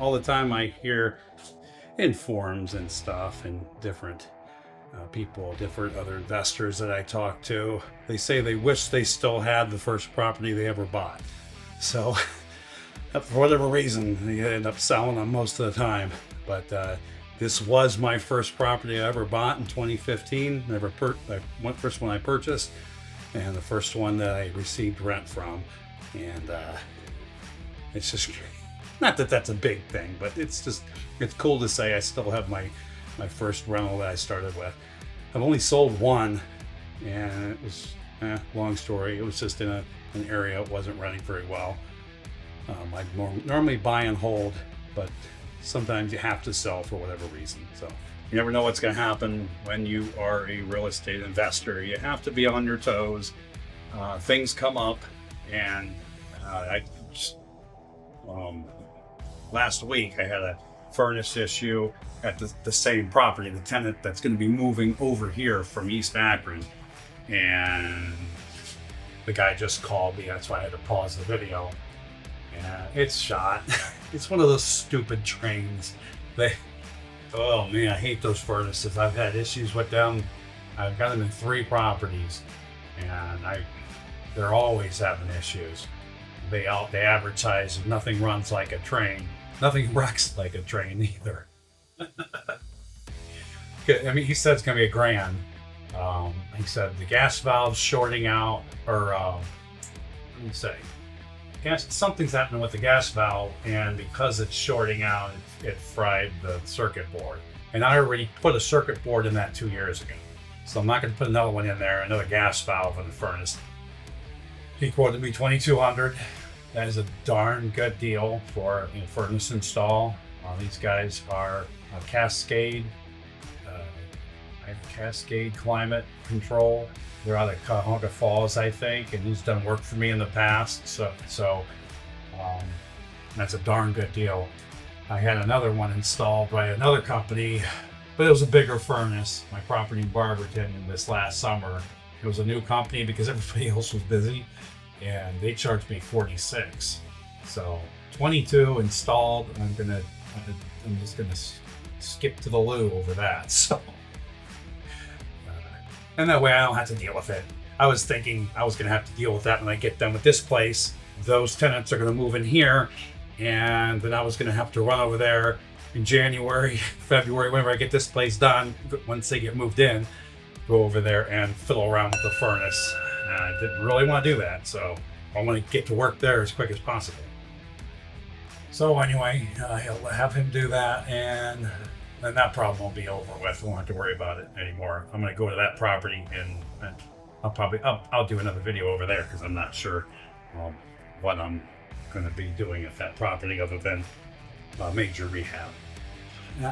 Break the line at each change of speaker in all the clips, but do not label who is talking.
all the time I hear in forums and stuff and different people, different other investors that I talk to, they say they wish they still had the first property they ever bought. So for whatever reason, they end up selling them most of the time. But this was my first property I ever bought in 2015. First one I purchased, and the first one that I received rent from. And it's just, not that that's a big thing, but it's cool to say I still have my first rental that I started with. I've only sold one, and it was, long story. It was just in an area it wasn't renting very well. I normally buy and hold, but sometimes you have to sell for whatever reason. So you never know what's going to happen when you are a real estate investor. You have to be on your toes. Things come up, and last week I had a furnace issue at the same property, the tenant that's going to be moving over here from East Akron, and the guy just called me. That's why I had to pause the video. And it's shot. It's one of those stupid trains. Oh man, I hate those furnaces. I've had issues with them. I've got them in 3 properties, and they're always having issues. They advertise nothing runs like a train. Nothing wrecks like a train either. I mean, he said it's gonna be $1,000. He said the gas valve's shorting out, or let me say, something's happening with the gas valve, and because it's shorting out, it fried the circuit board. And I already put a circuit board in that 2 years ago, so I'm not going to put another one in there, another gas valve in the furnace. He quoted me $2,200. That is a darn good deal for a furnace install. These guys are Cascade Climate Control. They're out of Cuyahoga Falls, I think, and he's done work for me in the past. So that's a darn good deal. I had another one installed by another company, but it was a bigger furnace. My property in Barberton this last summer. It was a new company because everybody else was busy, and they charged me $46. So 22 installed. I'm just gonna skip to the loo over that. So. And that way I don't have to deal with it. I was thinking I was going to have to deal with that when I get done with this place. Those tenants are going to move in here, and then I was going to have to run over there in January, February, whenever I get this place done, once they get moved in, go over there and fiddle around with the furnace. I didn't really want to do that, so I want to get to work there as quick as possible. So anyway, I'll have him do that, and then that problem will be over with. I won't have to worry about it anymore. I'm going to go to that property, and I'll do another video over there, because I'm not sure what I'm going to be doing at that property other than major rehab.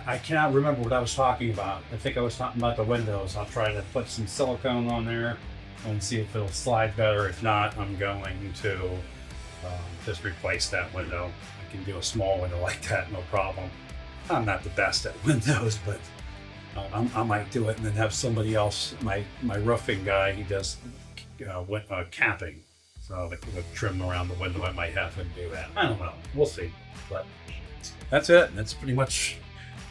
I cannot remember what I was talking about. I think I was talking about the windows. I'll try to put some silicone on there and see if it'll slide better. If not, I'm going to just replace that window. I can do a small window like that, no problem. I'm not the best at windows, but I might do it and then have somebody else, my roofing guy, he does capping. So the trim around the window, I might have him do that. I don't know. We'll see. But that's it. That's pretty much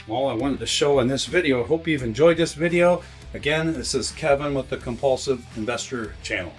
all I wanted to show in this video. Hope you've enjoyed this video. Again, this is Kevin with the Compulsive Investor channel.